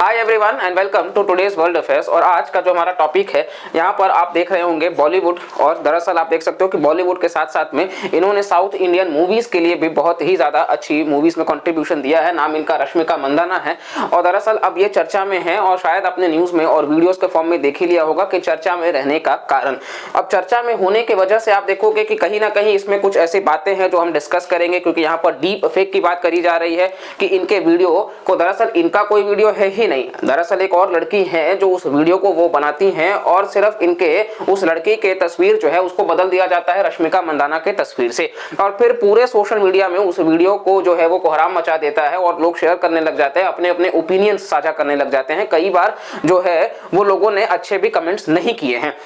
Hi everyone and welcome to today's world affairs. और आज का जो हमारा टॉपिक है, यहाँ पर आप देख रहे होंगे बॉलीवुड। और दरअसल आप देख सकते हो कि बॉलीवुड के साथ साथ में इन्होंने साउथ इंडियन मूवीज के लिए भी बहुत ही ज्यादा अच्छी मूवीज में कंट्रीब्यूशन दिया है। नाम इनका रश्मिका मंदाना है। और दरअसल अब ये चर्चा में है और शायद अपने न्यूज में और वीडियोस के फॉर्म में देख ही लिया होगा कि चर्चा में रहने का कारण। अब चर्चा में होने की वजह से आप देखोगे कि कहीं ना कहीं इसमें कुछ ऐसी बातें हैं जो हम डिस्कस करेंगे, क्योंकि यहाँ पर डीप फेक की बात करी जा रही है कि इनके वीडियो को दरअसल इनका कोई वीडियो है ही नहीं। दरअसल एक और लड़की है जो उस वीडियो को वो बनाती हैं और सिर्फ इनके उस लड़की के तस्वीर जो है उसको बदल दिया जाता है रश्मिका मंदाना के तस्वीर से, और फिर पूरे सोशल मीडिया में उस वीडियो को जो है वो कोहराम मचा देता है और लोग शेयर करने लग जाते हैं, अपने अपने ओपिनियन साझा करने लग जाते हैं। कई बार जो है वो लोगों ने अच्छे भी कमेंट्स नहीं किए हैं।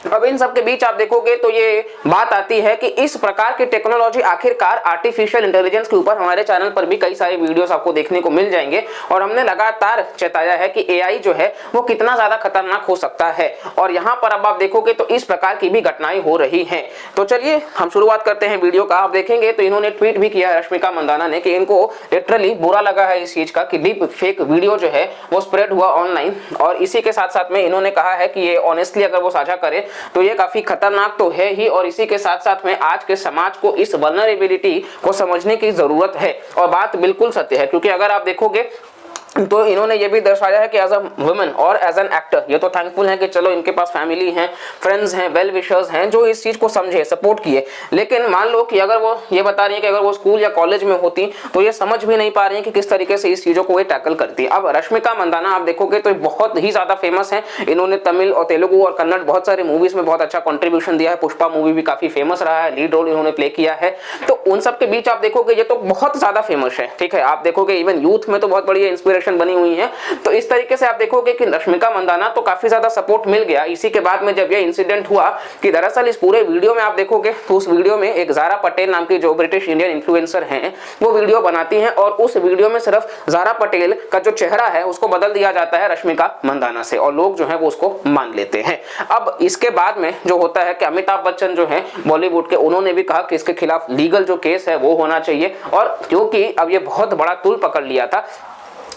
अब इन सब के बीच आप देखोगे तो ये बात आती है कि इस प्रकार की टेक्नोलॉजी आखिरकार आर्टिफिशियल इंटेलिजेंस के ऊपर हमारे चैनल पर भी कई सारे वीडियोस आपको देखने को मिल जाएंगे और हमने लगातार चेताया है कि एआई जो है वो कितना ज्यादा खतरनाक हो सकता है। और यहाँ पर अब आप देखोगे तो इस प्रकार की भी घटनाएं हो रही हैं। तो चलिए हम शुरुआत करते हैं वीडियो का। आप देखेंगे तो इन्होंने ट्वीट भी किया है रश्मिका मंदाना ने कि इनको लिटरली बुरा लगा है इस चीज का कि डीप फेक वीडियो जो है वो स्प्रेड हुआ ऑनलाइन। और इसी के साथ साथ में इन्होंने कहा है कि ये ऑनेस्टली अगर वो साझा करे तो ये काफी खतरनाक तो है ही, और इसी के साथ साथ में आज के समाज को इस वल्नरेबिलिटी को समझने की जरूरत है। और बात बिल्कुल सत्य है, क्योंकि अगर आप देखोगे तो इन्होंने ये भी दर्शाया है कि एज अ वुमेन और एज एन एक्टर ये तो थैंकफुल है कि चलो इनके पास फैमिली है, फ्रेंड्स हैं, वेल विशर्स हैं जो इस चीज को समझे, सपोर्ट किए। लेकिन मान लो कि अगर वो ये बता रही है कि अगर वो स्कूल या कॉलेज में होती तो ये समझ भी नहीं पा रही है कि किस तरीके से इस चीजों को ये टैकल करती है। अब रश्मिका मंदाना आप देखोगे तो बहुत ही ज्यादा फेमस है। इन्होंने तमिल और तेलुगु और कन्नड़ बहुत सारे मूवीज में बहुत अच्छा कॉन्ट्रीब्यूशन दिया है। पुष्पा मूवी भी काफी फेमस रहा है, लीड रोल इन्होंने प्ले किया है। तो उन सब के बीच आप देखोगे ये तो बहुत ज्यादा फेमस है, ठीक है। आप देखोगे इवन यूथ में तो बहुत बड़ी इंस्पिरेशन बनी हुई है। तो इस तरीके से आप देखोगे कि रश्मिका मंदाना तो काफी ज्यादा सपोर्ट मिल गया। इसी के बाद में जब ये इंसिडेंट हुआ कि दरअसल इस पूरे वीडियो में आप देखोगे तो उस वीडियो में एक ज़ारा पटेल नाम की जो ब्रिटिश इंडियन इन्फ्लुएंसर हैं वो वीडियो बनाती हैं, और उस वीडियो में सिर्फ ज़ारा पटेल का जो चेहरा है उसको बदल दिया जाता है रश्मिका मंदाना से, और लोग जो है वो उसको मान लेते हैं। अब इसके बाद में जो होता है कि अमिताभ बच्चन जो है बॉलीवुड के, उन्होंने भी कहा कि इसके खिलाफ लीगल जो केस है वो होना चाहिए। और क्योंकि अब ये बहुत बड़ा तुल पकड़ लिया था,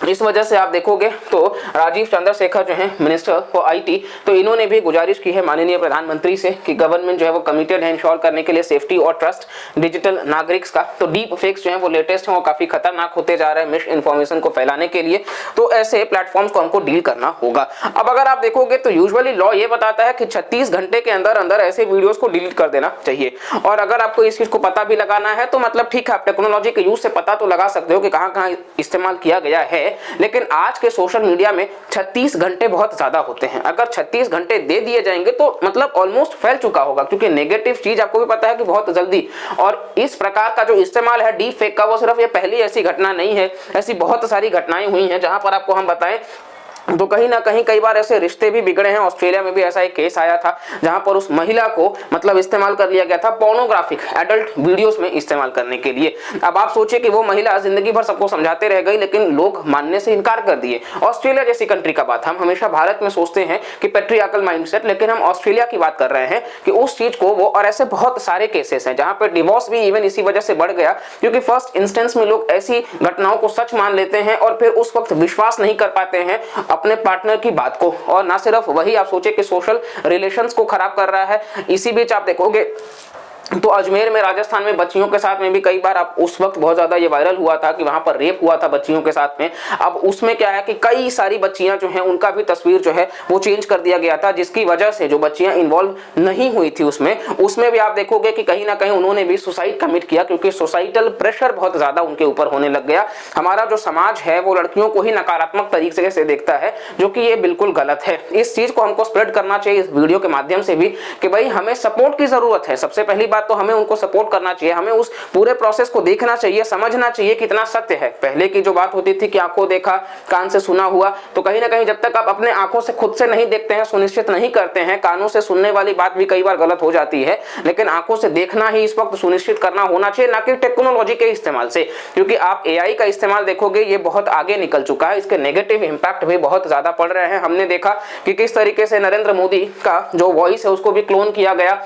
इस वजह से आप देखोगे तो राजीव चंद्रशेखर जो है मिनिस्टर फॉर आईटी, तो इन्होंने भी गुजारिश की है माननीय प्रधानमंत्री से कि गवर्नमेंट जो है वो कमिटेड है इंश्योर करने के लिए सेफ्टी और ट्रस्ट डिजिटल नागरिक्स का। तो डीप फेक्स जो है वो लेटेस्ट है, वो काफी खतरनाक होते जा रहे हैं मिस इन्फॉर्मेशन को फैलाने के लिए। तो ऐसे प्लेटफॉर्म्स को हमको डील करना होगा। अब अगर आप देखोगे तो यूजुअली लॉ ये बताता है कि 36 घंटे के अंदर अंदर ऐसे वीडियोस को डिलीट कर देना चाहिए। और अगर आपको इस चीज को पता भी लगाना है तो मतलब ठीक है, आप टेक्नोलॉजी के यूज से पता तो लगा सकते हो कि कहां कहां इस्तेमाल किया गया है। लेकिन आज के सोशल मीडिया में 36 घंटे बहुत ज्यादा होते हैं। अगर 36 घंटे दे दिए जाएंगे तो मतलब ऑलमोस्ट फैल चुका होगा, क्योंकि नेगेटिव चीज आपको भी पता है कि बहुत जल्दी। और इस प्रकार का जो इस्तेमाल है डीप फेक का, वो सिर्फ ये पहली ऐसी घटना नहीं है, ऐसी बहुत सारी घटनाएं हुई हैं जहां पर आपको हम बताएं तो कहीं ना कहीं कई बार ऐसे रिश्ते भी बिगड़े हैं। ऑस्ट्रेलिया में भी ऐसा एक केस आया था जहां पर उस महिला को मतलब इस्तेमाल कर लिया गया था पोर्नोग्राफिक एडल्ट वीडियोस में इस्तेमाल करने के लिए। अब आप सोचिए कि वो महिला जिंदगी भर सबको समझाते रह गई, लेकिन लोग मानने से इनकार कर दिए। ऑस्ट्रेलिया जैसी कंट्री का बात, हम हमेशा भारत में सोचते हैं कि पेट्रियार्कल माइंडसेट, लेकिन हम ऑस्ट्रेलिया की बात कर रहे हैं कि उस चीज को वो, और ऐसे बहुत सारे केसेस हैं जहां पर डिवोर्स भी इवन इसी वजह से बढ़ गया, क्योंकि फर्स्ट इंस्टेंस में लोग ऐसी घटनाओं को सच मान लेते हैं और फिर उस वक्त विश्वास नहीं कर पाते हैं अपने पार्टनर की बात को। और ना सिर्फ वही, आप सोचे कि सोशल रिलेशंस को खराब कर रहा है। इसी बीच आप देखोगे तो अजमेर में, राजस्थान में बच्चियों के साथ में भी कई बार आप उस वक्त बहुत ज्यादा ये वायरल हुआ था कि वहां पर रेप हुआ था बच्चियों के साथ में। अब उसमें क्या है कि कई सारी बच्चियां जो हैं उनका भी तस्वीर जो है वो चेंज कर दिया गया था, जिसकी वजह से जो बच्चियां इन्वॉल्व नहीं हुई थी उसमें भी आप देखोगे कि कहीं ना कहीं उन्होंने भी सुसाइड कमिट किया, क्योंकि सोसाइटल प्रेशर बहुत ज्यादा उनके ऊपर होने लग गया। हमारा जो समाज है वो लड़कियों को ही नकारात्मक तरीके से देखता है, जो कि ये बिल्कुल गलत है। इस चीज को हमको स्प्रेड करना चाहिए इस वीडियो के माध्यम से भी कि भाई हमें सपोर्ट की जरूरत है। सबसे पहली बात तो हमें उनको सपोर्ट करना चाहिए, हमें उस पूरे प्रोसेस को देखना चाहिए, समझना चाहिए कितना सत्य है। पहले की जो बात होती थी कि आंखों देखा कान से सुना हुआ, तो कहीं ना कहीं जब तक आप अपने आंखों से खुद से नहीं देखते हैं, सुनिश्चित नहीं करते हैं, कानों से सुनने वाली बात भी कई बार गलत हो जाती है, लेकिन आंखों से देखना ही इस वक्त सुनिश्चित करना होना चाहिए, ना कि टेक्नोलॉजी के इस्तेमाल से। क्योंकि आप एआई का इस्तेमाल देखोगे ये बहुत आगे निकल चुका है, इसके नेगेटिव इंपैक्ट भी बहुत ज्यादा पड़ रहे हैं। हमने देखा कि किस तरीके से नरेंद्र मोदी का जो वॉइस है उसको भी क्लोन किया गया,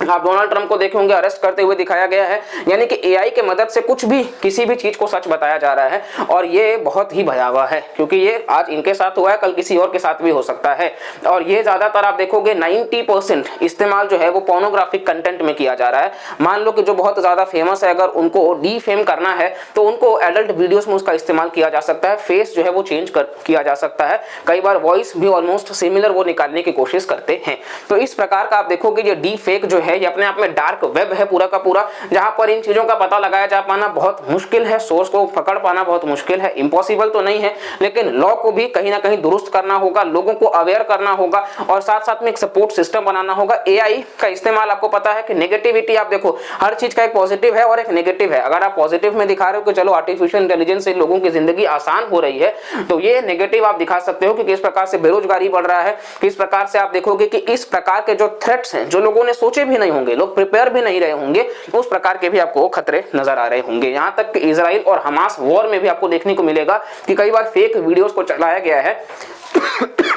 आप डोनाल्ड ट्रंप को देखे होंगे अरेस्ट करते हुए दिखाया गया है। यानी कि एआई के मदद से कुछ भी किसी भी चीज को सच बताया जा रहा है और ये बहुत ही भयावह है, क्योंकि ये आज इनके साथ हुआ है, कल किसी और के साथ भी हो सकता है। और ये ज्यादातर आप देखोगे 90% इस्तेमाल जो है वो पोर्नोग्राफिक कंटेंट में किया जा रहा है। मान लो कि जो बहुत ज्यादा फेमस है, अगर उनको डीफेम करना है तो उनको एडल्ट वीडियोस में उसका इस्तेमाल किया जा सकता है, फेस जो है वो चेंज किया जा सकता है, कई बार वॉइस भी ऑलमोस्ट सिमिलर वो निकालने की कोशिश करते हैं। तो इस प्रकार का आप देखोगे ये डीफेक जो है ये अपने आप में डार्क वेब है पूरा का पूरा, जहां पर इन चीजों का पता लगाया जा पाना बहुत मुश्किल है, सोर्स को पकड़ पाना बहुत मुश्किल है। इम्पॉसिबल तो नहीं है, लेकिन लॉ को भी कहीं ना कहीं दुरुस्त करना होगा, लोगों को अवेयर करना होगा और साथ साथ में एक सपोर्ट सिस्टम बनाना होगा। एआई का इस्तेमाल आपको पता है कि नेगेटिविटी, आप देखो हर चीज का एक पॉजिटिव है और एक नेगेटिव है। अगर आप पॉजिटिव में दिखा रहे हो कि चलो आर्टिफिशियल इंटेलिजेंस से लोगों की जिंदगी आसान हो रही है, तो ये नेगेटिव आप दिखा सकते हो कि किस प्रकार से बेरोजगारी बढ़ रहा है, किस प्रकार से आप देखोगे कि इस प्रकार के जो थ्रेट्स हैं जो लोगों ने सोचे भी नहीं होंगे, लोग प्रिपेयर भी नहीं रहे होंगे, उस प्रकार के भी आपको खतरे नजर आ रहे होंगे। यहां तक कि इजराइल और हमास वॉर में भी आपको देखने को मिलेगा कि कई बार फेक वीडियोस को चलाया गया है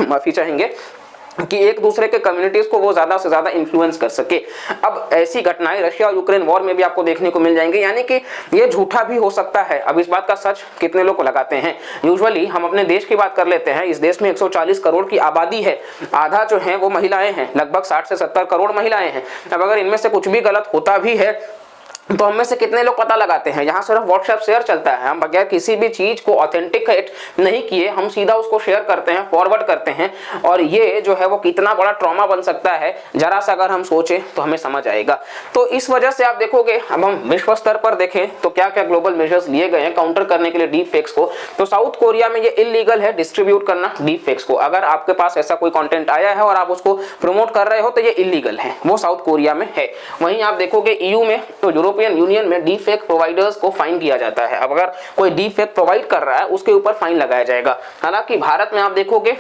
माफी चाहेंगे, कि एक दूसरे के कम्युनिटीज को वो ज्यादा से ज्यादा इन्फ्लुएंस कर सके। अब ऐसी घटनाएं रशिया और यूक्रेन वॉर में भी आपको देखने को मिल जाएंगी, यानी कि ये झूठा भी हो सकता है। अब इस बात का सच कितने लोग लगाते हैं? यूजुअली हम अपने देश की बात कर लेते हैं। इस देश में 140 करोड़ की आबादी है, आधा जो है वो महिलाएं हैं, लगभग 60 से 70 करोड़ महिलाएं हैं। अब अगर इनमें से कुछ भी गलत होता भी है तो हम में से कितने लोग पता लगाते हैं? यहाँ सिर्फ व्हाट्सएप शेयर चलता है, हम बगैर किसी भी चीज को ऑथेंटिकेट नहीं किए हम सीधा उसको शेयर करते हैं, फॉरवर्ड करते हैं, और ये जो है वो कितना बड़ा ट्रॉमा बन सकता है जरा सा अगर हम सोचें तो हमें समझ आएगा। तो इस वजह से आप देखोगे, अब हम विश्व स्तर पर देखें तो क्या क्या ग्लोबल मेजर्स लिए गए हैं काउंटर करने के लिए डीप फेक्स को। तो साउथ कोरिया में ये इलीगल है डिस्ट्रीब्यूट करना डीप फेक्स को। अगर आपके पास ऐसा कोई कंटेंट आया है और आप उसको प्रमोट कर रहे हो तो ये इलीगल है, वो साउथ कोरिया में है। वहीं आप देखोगे ईयू में तो यूरोपियन यूनियन में डीप फेक प्रोवाइडर्स को फाइन किया जाता है। अब अगर कोई डीप फेक प्रोवाइड कर रहा है उसके ऊपर फाइन लगाया जाएगा। हालांकि भारत में आप देखोगे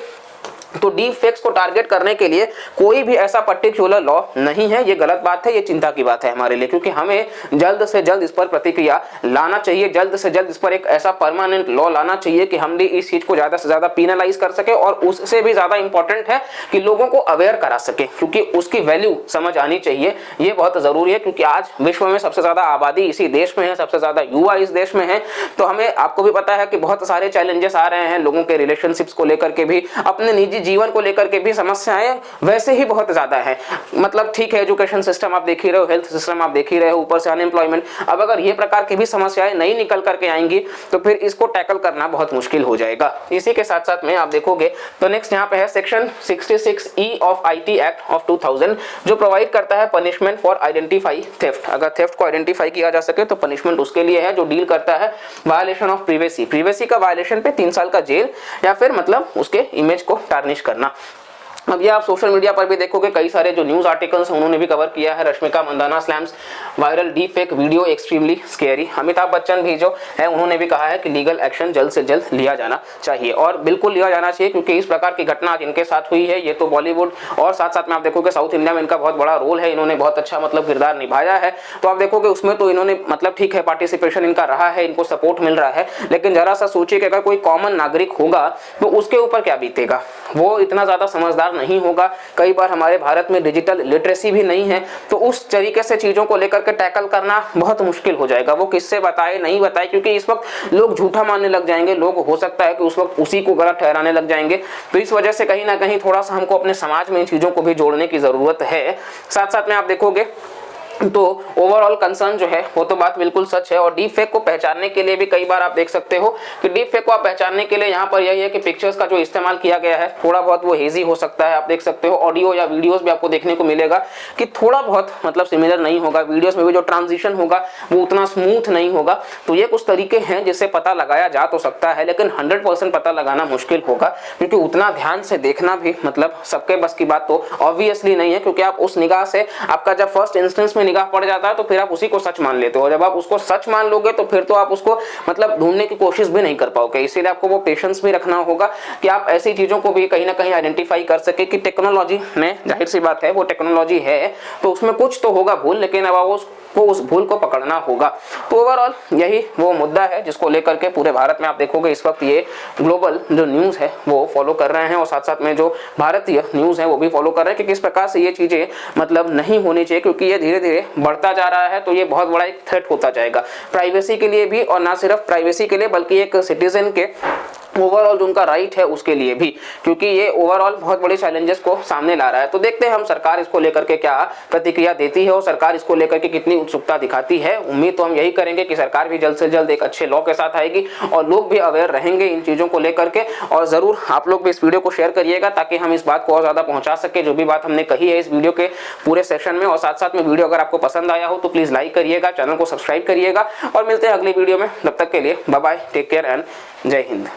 तो डीप फेक्स को टारगेट करने के लिए कोई भी ऐसा पर्टिकुलर लॉ नहीं है। ये गलत बात है, ये चिंता की बात है हमारे लिए, क्योंकि हमें जल्द से जल्द इस पर प्रतिक्रिया लाना चाहिए, जल्द से जल्द इस पर एक ऐसा परमानेंट लॉ लाना चाहिए कि हम भी इस चीज को ज्यादा से ज्यादा पीनलाइज कर सके, और उससे भी ज्यादा इंपॉर्टेंट है कि लोगों को अवेयर करा सके, क्योंकि उसकी वैल्यू समझ आनी चाहिए। ये बहुत जरूरी है, क्योंकि आज विश्व में सबसे ज्यादा आबादी इसी देश में है, सबसे ज्यादा युवा इस देश में है। तो हमें, आपको भी पता है कि बहुत सारे चैलेंजेस आ रहे हैं लोगों के रिलेशनशिप्स को लेकर के भी, अपने निजी जीवन को लेकर के भी समस्याएं वैसे ही बहुत ज्यादा है। मतलब ठीक है, एजुकेशन सिस्टम आप देख ही रहे हो, हेल्थ सिस्टम आप देख ही रहे हो, ऊपर से अनएम्प्लॉयमेंट। अब अगर ये प्रकार की भी समस्याएं नहीं निकल करके आएंगी तो फिर इसको टैकल करना बहुत मुश्किल हो जाएगा। इसी के साथ साथ में आप देखोगे तो नेक्स्ट यहाँ पे है section 66E of IT act of 2000, जो प्रोवाइड करता है पनिशमेंट फॉर आइडेंटिफाई थेफ्ट। अगर थेफ्ट को आइडेंटिफाई किया जा सके तो पनिशमेंट उसके लिए है, जो डील करता है वायलेशन ऑफ प्रिवेसी। प्रिवेसी का वायलेशन पे 3 साल का जेल या फिर मतलब उसके इमेज को टार्निश करना। अब ये आप सोशल मीडिया पर भी देखोगे, कई सारे जो न्यूज आर्टिकल्स हैं उन्होंने भी कवर किया है। Rashmika Mandanna slams viral deep fake video extremely scary. Amitabh Bachchan भी जो है उन्होंने भी कहा है कि लीगल एक्शन जल्द से जल्द लिया जाना चाहिए, और बिल्कुल लिया जाना चाहिए, क्योंकि इस प्रकार की घटना जिनके साथ हुई है, ये तो बॉलीवुड और साथ साथ में आप देखोगे साउथ इंडिया में इनका बहुत बड़ा रोल है, इन्होंने बहुत अच्छा मतलब किरदार निभाया है। तो आप देखोगे उसमें तो इन्होंने मतलब ठीक है पार्टिसिपेशन इनका रहा है, इनको सपोर्ट मिल रहा है, लेकिन जरा सा सोचिए कि अगर कोई कॉमन नागरिक होगा तो उसके ऊपर क्या बीतेगा। वो इतना ज्यादा समझदार नहीं होगा, कई बार हमारे भारत में डिजिटल लिटरेसी भी नहीं है, तो उस तरीके से चीजों को लेकर के टैकल करना बहुत मुश्किल हो जाएगा। वो किससे बताए नहीं बताए, क्योंकि इस वक्त लोग झूठा मानने लग जाएंगे, लोग हो सकता है कि उस वक्त उसी को गलत ठहराने लग जाएंगे। तो इस वजह से कहीं ना कहीं थोड़ा सा हमको अपने समाज में इन चीजों को भी जोड़ने की जरूरत है। साथ साथ में आप देखोगे तो ओवरऑल कंसर्न जो है वो तो बात बिल्कुल सच है। और डीप फेक को पहचानने के लिए भी कई बार आप देख सकते हो कि डीप फेक को आप पहचानने के लिए यहाँ पर यही है कि पिक्चर्स का जो इस्तेमाल किया गया है थोड़ा बहुत वो हेजी हो सकता है। आप देख सकते हो ऑडियो या वीडियोस भी आपको देखने को मिलेगा कि थोड़ा बहुत मतलब सिमिलर नहीं होगा, वीडियोस में भी जो ट्रांजिशन होगा वो उतना स्मूथ नहीं होगा। तो ये कुछ तरीके हैं जिससे पता लगाया जा तो सकता है, लेकिन 100% पता लगाना मुश्किल होगा, क्योंकि उतना ध्यान से देखना भी मतलब सबके बस की बात तो ऑब्वियसली नहीं है। क्योंकि आप उस निगाह से आपका जब फर्स्ट इंस्टेंस में निगाह पड़ जाता है तो फिर आप उसी को सच मान लेते हो। जब आप उसको सच मान लोगे तो फिर तो आप उसको मतलब ढूंढने की कोशिश भी नहीं कर पाओगे। इसीलिए आपको वो पेशेंस भी रखना होगा कि आप ऐसी चीजों को भी कहीं ना कहीं आइडेंटिफाई कर सके कि टेक्नोलॉजी में जाहिर सी बात है वो टेक्नोलॉजी है तो उसमें कुछ तो होगा भूल, लेकिन अब उसको उस भूल को पकड़ना होगा। तो ओवरऑल यही वो मुद्दा है जिसको लेकर के पूरे भारत में आप देखोगे इस वक्त ये ग्लोबल जो न्यूज़ है वो फॉलो कर रहे हैं और साथ साथ में जो भारतीय न्यूज़ है वो भी फॉलो कर रहे हैं कि किस प्रकार से ये चीज़ें मतलब नहीं होनी चाहिए, क्योंकि ये धीरे धीरे बढ़ता जा रहा है। तो ये बहुत बड़ा एक थ्रेट होता जाएगा प्राइवेसी के लिए भी, और ना सिर्फ प्राइवेसी के लिए बल्कि एक सिटीजन के ओवरऑल जो उनका राइट है उसके लिए भी, क्योंकि ये ओवरऑल बहुत बड़े चैलेंजेस को सामने ला रहा है। तो देखते हैं हम सरकार इसको लेकर के क्या प्रतिक्रिया देती है और सरकार इसको लेकर के कितनी उत्सुकता दिखाती है। उम्मीद तो हम यही करेंगे कि सरकार भी जल्द से जल्द एक अच्छे लॉ के साथ आएगी और लोग भी अवेयर रहेंगे इन चीज़ों को लेकर के। और ज़रूर आप लोग भी इस वीडियो को शेयर करिएगा ताकि हम इस बात को और ज़्यादा पहुँचा सके जो भी बात हमने कही है इस वीडियो के पूरे सेशन में। और साथ साथ में वीडियो अगर आपको पसंद आया हो तो प्लीज़ लाइक करिएगा, चैनल को सब्सक्राइब करिएगा और मिलते हैं अगली वीडियो में। तब तक के लिए bye bye, take care and जय हिंद।